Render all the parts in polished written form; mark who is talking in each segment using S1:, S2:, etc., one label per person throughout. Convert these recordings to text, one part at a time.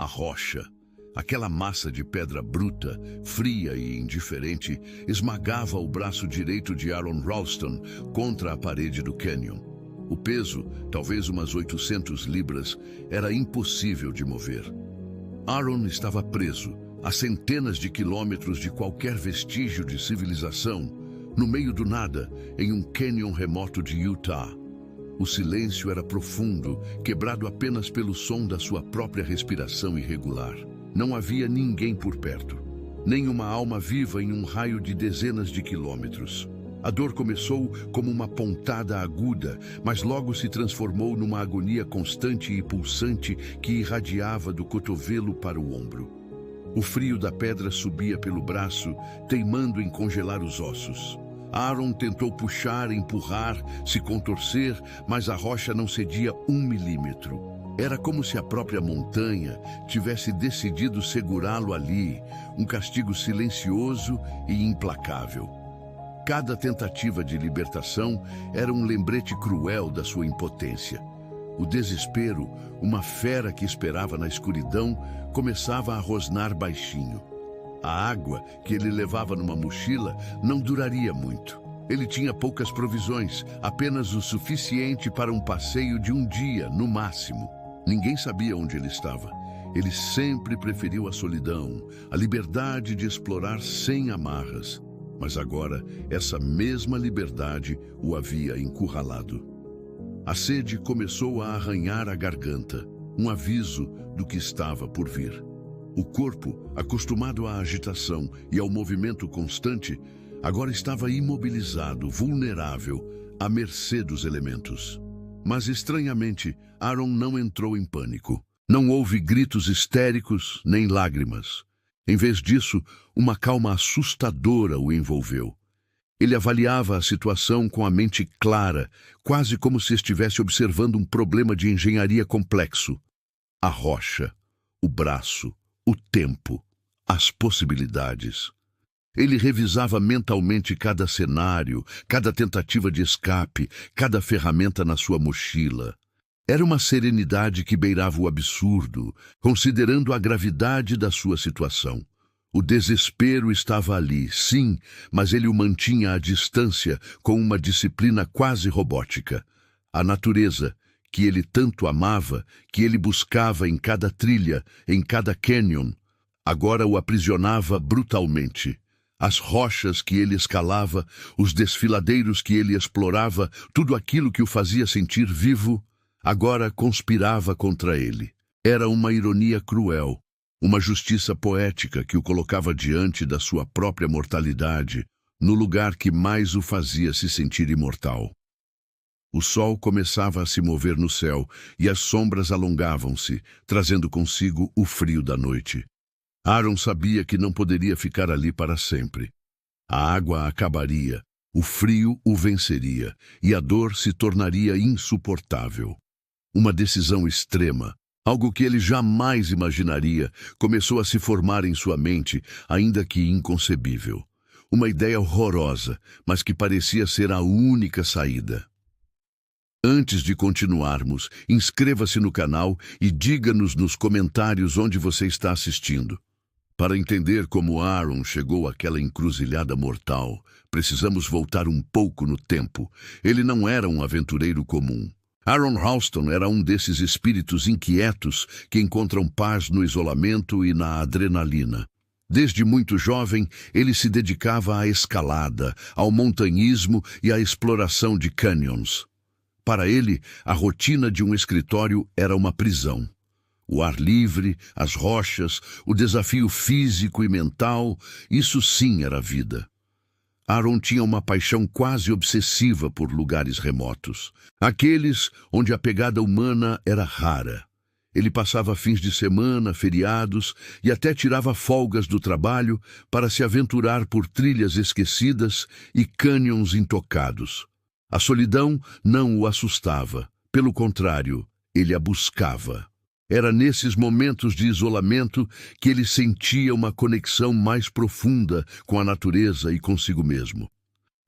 S1: rocha. Aquela massa de pedra bruta, fria e indiferente, esmagava o braço direito de Aaron Ralston contra a parede do cânion. O peso, talvez umas 800 libras, era impossível de mover. Aaron estava preso, a centenas de quilômetros de qualquer vestígio de civilização, no meio do nada, em um cânion remoto de Utah. O silêncio era profundo, quebrado apenas pelo som da sua própria respiração irregular. Não havia ninguém por perto, nem uma alma viva em um raio de dezenas de quilômetros. A dor começou como uma pontada aguda, mas logo se transformou numa agonia constante e pulsante que irradiava do cotovelo para o ombro. O frio da pedra subia pelo braço, teimando em congelar os ossos. Aaron tentou puxar, empurrar, se contorcer, mas a rocha não cedia 1 milímetro. Era como se a própria montanha tivesse decidido segurá-lo ali, um castigo silencioso e implacável. Cada tentativa de libertação era um lembrete cruel da sua impotência. O desespero, uma fera que esperava na escuridão, começava a rosnar baixinho. A água que ele levava numa mochila não duraria muito. Ele tinha poucas provisões, apenas o suficiente para um passeio de um dia, no máximo. Ninguém sabia onde ele estava. Ele sempre preferiu a solidão, a liberdade de explorar sem amarras. Mas agora, essa mesma liberdade o havia encurralado. A sede começou a arranhar a garganta, um aviso do que estava por vir. O corpo, acostumado à agitação e ao movimento constante, agora estava imobilizado, vulnerável, à mercê dos elementos. Mas, estranhamente, Aaron não entrou em pânico. Não houve gritos histéricos nem lágrimas. Em vez disso, uma calma assustadora o envolveu. Ele avaliava a situação com a mente clara, quase como se estivesse observando um problema de engenharia complexo. A rocha, o braço, o tempo, as possibilidades. Ele revisava mentalmente cada cenário, cada tentativa de escape, cada ferramenta na sua mochila. Era uma serenidade que beirava o absurdo, considerando a gravidade da sua situação. O desespero estava ali, sim, mas ele o mantinha à distância com uma disciplina quase robótica. A natureza, que ele tanto amava, que ele buscava em cada trilha, em cada cânion, agora o aprisionava brutalmente. As rochas que ele escalava, os desfiladeiros que ele explorava, tudo aquilo que o fazia sentir vivo, agora conspirava contra ele. Era uma ironia cruel, uma justiça poética que o colocava diante da sua própria mortalidade, no lugar que mais o fazia se sentir imortal. O sol começava a se mover no céu e as sombras alongavam-se, trazendo consigo o frio da noite. Aaron sabia que não poderia ficar ali para sempre. A água acabaria, o frio o venceria e a dor se tornaria insuportável. Uma decisão extrema, algo que ele jamais imaginaria, começou a se formar em sua mente, ainda que inconcebível. Uma ideia horrorosa, mas que parecia ser a única saída. Antes de continuarmos, inscreva-se no canal e diga-nos nos comentários onde você está assistindo. Para entender como Aaron chegou àquela encruzilhada mortal, precisamos voltar um pouco no tempo. Ele não era um aventureiro comum. Aaron Ralston era um desses espíritos inquietos que encontram paz no isolamento e na adrenalina. Desde muito jovem, ele se dedicava à escalada, ao montanhismo e à exploração de canyons. Para ele, a rotina de um escritório era uma prisão. O ar livre, as rochas, o desafio físico e mental, isso sim era vida. Aaron tinha uma paixão quase obsessiva por lugares remotos, aqueles onde a pegada humana era rara. Ele passava fins de semana, feriados e até tirava folgas do trabalho para se aventurar por trilhas esquecidas e cânions intocados. A solidão não o assustava, pelo contrário, ele a buscava. Era nesses momentos de isolamento que ele sentia uma conexão mais profunda com a natureza e consigo mesmo.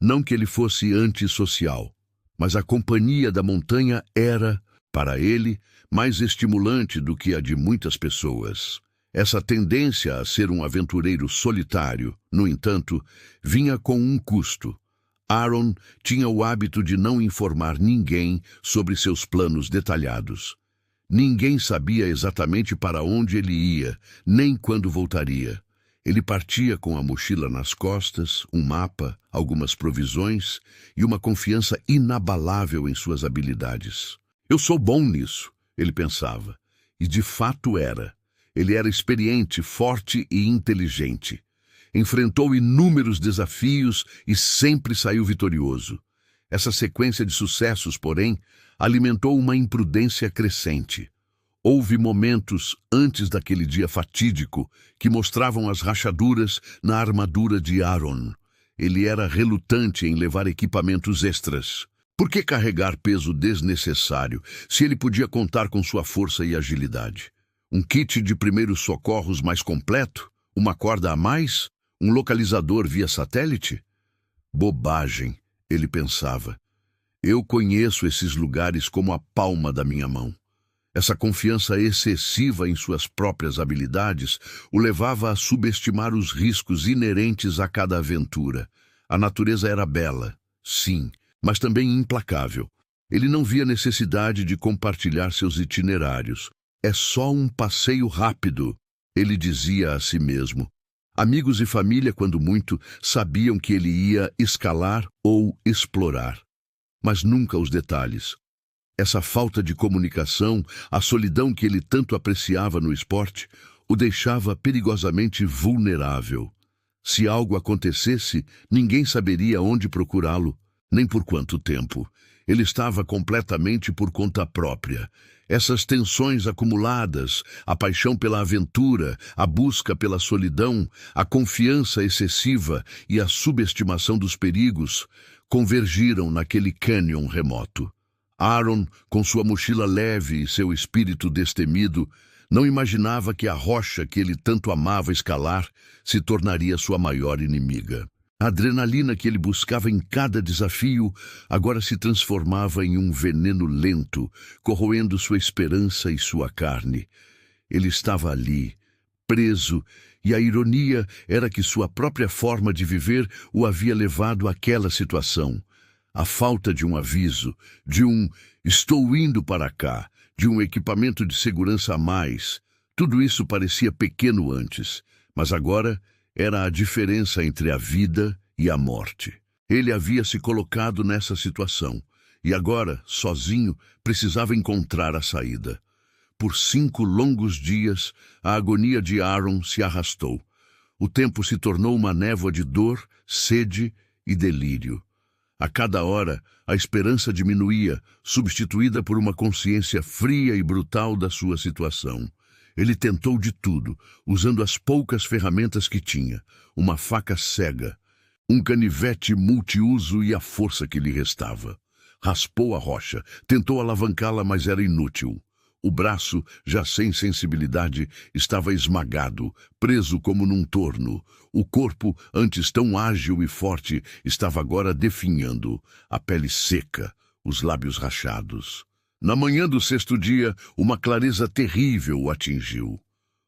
S1: Não que ele fosse antissocial, mas a companhia da montanha era, para ele, mais estimulante do que a de muitas pessoas. Essa tendência a ser um aventureiro solitário, no entanto, vinha com um custo. Aaron tinha o hábito de não informar ninguém sobre seus planos detalhados. Ninguém sabia exatamente para onde ele ia, nem quando voltaria. Ele partia com a mochila nas costas, um mapa, algumas provisões e uma confiança inabalável em suas habilidades. Eu sou bom nisso, ele pensava. E de fato era. Ele era experiente, forte e inteligente. Enfrentou inúmeros desafios e sempre saiu vitorioso. Essa sequência de sucessos, porém, alimentou uma imprudência crescente. Houve momentos antes daquele dia fatídico que mostravam as rachaduras na armadura de Aaron. Ele era relutante em levar equipamentos extras. Por que carregar peso desnecessário se ele podia contar com sua força e agilidade? Um kit de primeiros socorros mais completo? Uma corda a mais? Um localizador via satélite? Bobagem, ele pensava. Eu conheço esses lugares como a palma da minha mão. Essa confiança excessiva em suas próprias habilidades o levava a subestimar os riscos inerentes a cada aventura. A natureza era bela, sim, mas também implacável. Ele não via necessidade de compartilhar seus itinerários. É só um passeio rápido, ele dizia a si mesmo. Amigos e família, quando muito, sabiam que ele ia escalar ou explorar, mas nunca os detalhes. Essa falta de comunicação, a solidão que ele tanto apreciava no esporte, o deixava perigosamente vulnerável. Se algo acontecesse, ninguém saberia onde procurá-lo, nem por quanto tempo. Ele estava completamente por conta própria. Essas tensões acumuladas, a paixão pela aventura, a busca pela solidão, a confiança excessiva e a subestimação dos perigos, convergiram naquele cânion remoto. Aaron, com sua mochila leve e seu espírito destemido, não imaginava que a rocha que ele tanto amava escalar se tornaria sua maior inimiga. A adrenalina que ele buscava em cada desafio agora se transformava em um veneno lento, corroendo sua esperança e sua carne. Ele estava ali, preso, e a ironia era que sua própria forma de viver o havia levado àquela situação. A falta de um aviso, de um "estou indo para cá", de um equipamento de segurança a mais, tudo isso parecia pequeno antes, mas agora era a diferença entre a vida e a morte. Ele havia se colocado nessa situação, e agora, sozinho, precisava encontrar a saída. Por 5 longos dias, a agonia de Aaron se arrastou. O tempo se tornou uma névoa de dor, sede e delírio. A cada hora, a esperança diminuía, substituída por uma consciência fria e brutal da sua situação. Ele tentou de tudo, usando as poucas ferramentas que tinha, uma faca cega, um canivete multiuso e a força que lhe restava. Raspou a rocha, tentou alavancá-la, mas era inútil. O braço, já sem sensibilidade, estava esmagado, preso como num torno. O corpo, antes tão ágil e forte, estava agora definhando, a pele seca, os lábios rachados. Na manhã do 6º dia, uma clareza terrível o atingiu.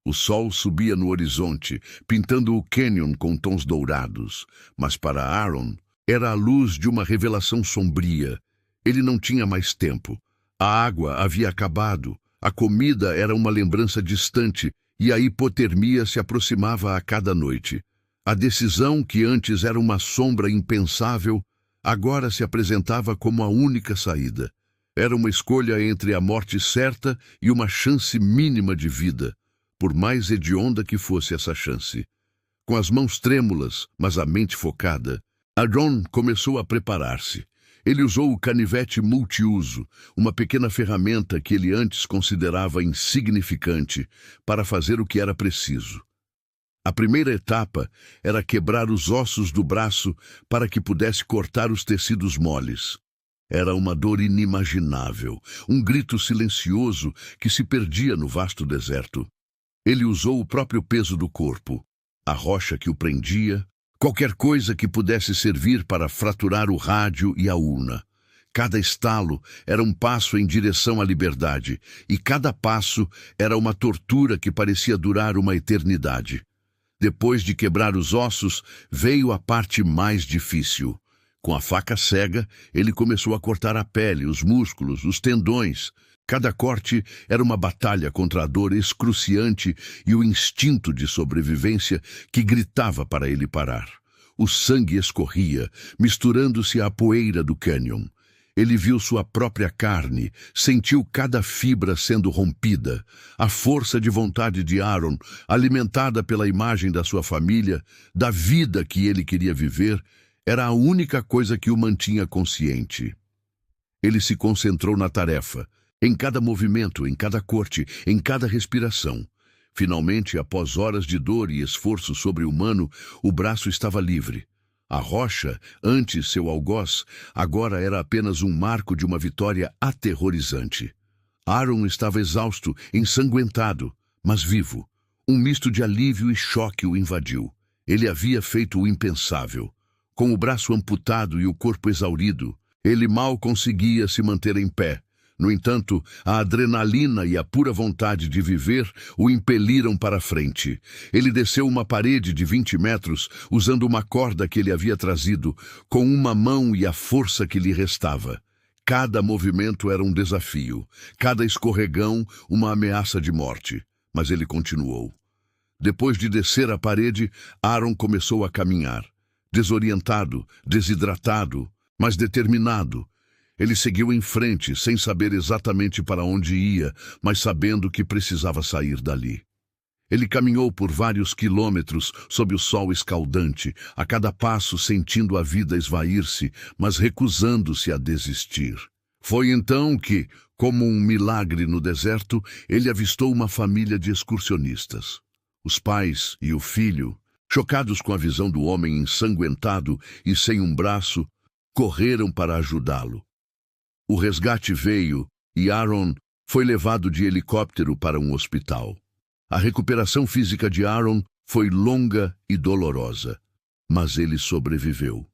S1: O sol subia no horizonte, pintando o cânion com tons dourados, mas para Aaron era a luz de uma revelação sombria. Ele não tinha mais tempo. A água havia acabado, a comida era uma lembrança distante e a hipotermia se aproximava a cada noite. A decisão, que antes era uma sombra impensável, agora se apresentava como a única saída. Era uma escolha entre a morte certa e uma chance mínima de vida, por mais hedionda que fosse essa chance. Com as mãos trêmulas, mas a mente focada, Aaron começou a preparar-se. Ele usou o canivete multiuso, uma pequena ferramenta que ele antes considerava insignificante, para fazer o que era preciso. A primeira etapa era quebrar os ossos do braço para que pudesse cortar os tecidos moles. Era uma dor inimaginável, um grito silencioso que se perdia no vasto deserto. Ele usou o próprio peso do corpo, a rocha que o prendia, qualquer coisa que pudesse servir para fraturar o rádio e a urna. Cada estalo era um passo em direção à liberdade, e cada passo era uma tortura que parecia durar uma eternidade. Depois de quebrar os ossos, veio a parte mais difícil. Com a faca cega, ele começou a cortar a pele, os músculos, os tendões. Cada corte era uma batalha contra a dor excruciante e o instinto de sobrevivência que gritava para ele parar. O sangue escorria, misturando-se à poeira do cânion. Ele viu sua própria carne, sentiu cada fibra sendo rompida. A força de vontade de Aaron, alimentada pela imagem da sua família, da vida que ele queria viver, era a única coisa que o mantinha consciente. Ele se concentrou na tarefa, em cada movimento, em cada corte, em cada respiração. Finalmente, após horas de dor e esforço sobre-humano, o braço estava livre. A rocha, antes seu algoz, agora era apenas um marco de uma vitória aterrorizante. Aaron estava exausto, ensanguentado, mas vivo. Um misto de alívio e choque o invadiu. Ele havia feito o impensável. Com o braço amputado e o corpo exaurido, ele mal conseguia se manter em pé. No entanto, a adrenalina e a pura vontade de viver o impeliram para a frente. Ele desceu uma parede de 20 metros, usando uma corda que ele havia trazido, com uma mão e a força que lhe restava. Cada movimento era um desafio, cada escorregão uma ameaça de morte. Mas ele continuou. Depois de descer a parede, Aaron começou a caminhar. Desorientado, desidratado, mas determinado. Ele seguiu em frente, sem saber exatamente para onde ia, mas sabendo que precisava sair dali. Ele caminhou por vários quilômetros sob o sol escaldante, a cada passo sentindo a vida esvair-se, mas recusando-se a desistir. Foi então que, como um milagre no deserto, ele avistou uma família de excursionistas. Os pais e o filho, chocados com a visão do homem ensanguentado e sem um braço, correram para ajudá-lo. O resgate veio e Aaron foi levado de helicóptero para um hospital. A recuperação física de Aaron foi longa e dolorosa, mas ele sobreviveu.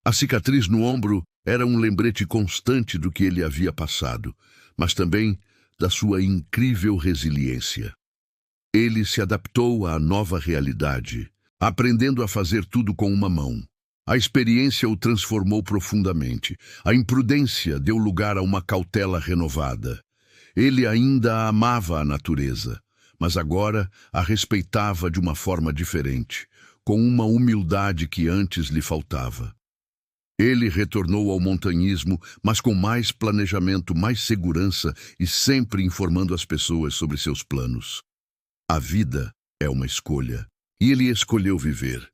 S1: A cicatriz no ombro era um lembrete constante do que ele havia passado, mas também da sua incrível resiliência. Ele se adaptou à nova realidade, aprendendo a fazer tudo com uma mão. A experiência o transformou profundamente. A imprudência deu lugar a uma cautela renovada. Ele ainda amava a natureza, mas agora a respeitava de uma forma diferente, com uma humildade que antes lhe faltava. Ele retornou ao montanhismo, mas com mais planejamento, mais segurança e sempre informando as pessoas sobre seus planos. A vida é uma escolha, e ele escolheu viver.